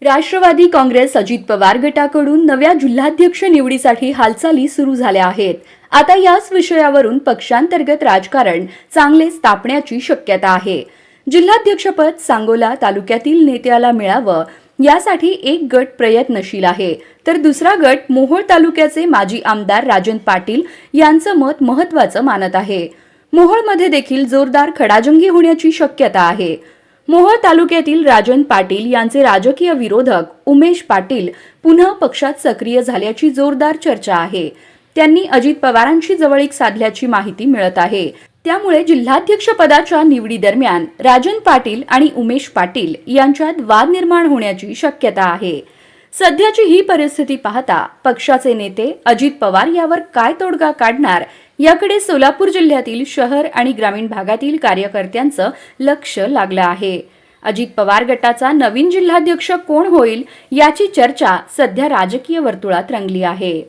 राष्ट्रवादी काँग्रेस अजित पवार गटाकडून नव्या जिल्हाध्यक्ष निवडीसाठी हालचाली सुरू झाल्या आहेत। आता याच विषयावरून पक्षांतर्गत राजकारण चांगलेच तापण्याची शक्यता आहे। जिल्हाध्यक्षपद सांगोला तालुक्यातील नेत्याला मिळावं यासाठी एक गट प्रयत्नशील आहे, तर दुसरा गट मोहोळ तालुक्याचे माजी आमदार राजन पाटील यांचं मत महत्त्वाचं मानत आहे। मोहोळमध्ये देखील जोरदार खडाजंगी होण्याची शक्यता आहे। मोहोळ तालुक्यातील राजन पाटील यांचे राजकीय विरोधक उमेश पाटील पुन्हा पक्षात सक्रिय झाल्याची जोरदार चर्चा आहे। त्यांनी अजित पवारांशी जवळीक साधल्याची माहिती मिळत आहे। त्यामुळे जिल्हाध्यक्ष पदाच्या निवडीदरम्यान राजन पाटील आणि उमेश पाटील यांच्यात वाद निर्माण होण्याची शक्यता आहे। सध्याची ही परिस्थिती पाहता पक्षाचे नेते अजित पवार यावर काय तोडगा काढणार याकडे सोलापूर जिल्ह्यातील शहर आणि ग्रामीण भागातील कार्यकर्त्यांचं लक्ष लागलं आहे। अजित पवार गटाचा नवीन जिल्हाध्यक्ष कोण होईल याची चर्चा सध्या राजकीय वर्तुळात रंगली आहे।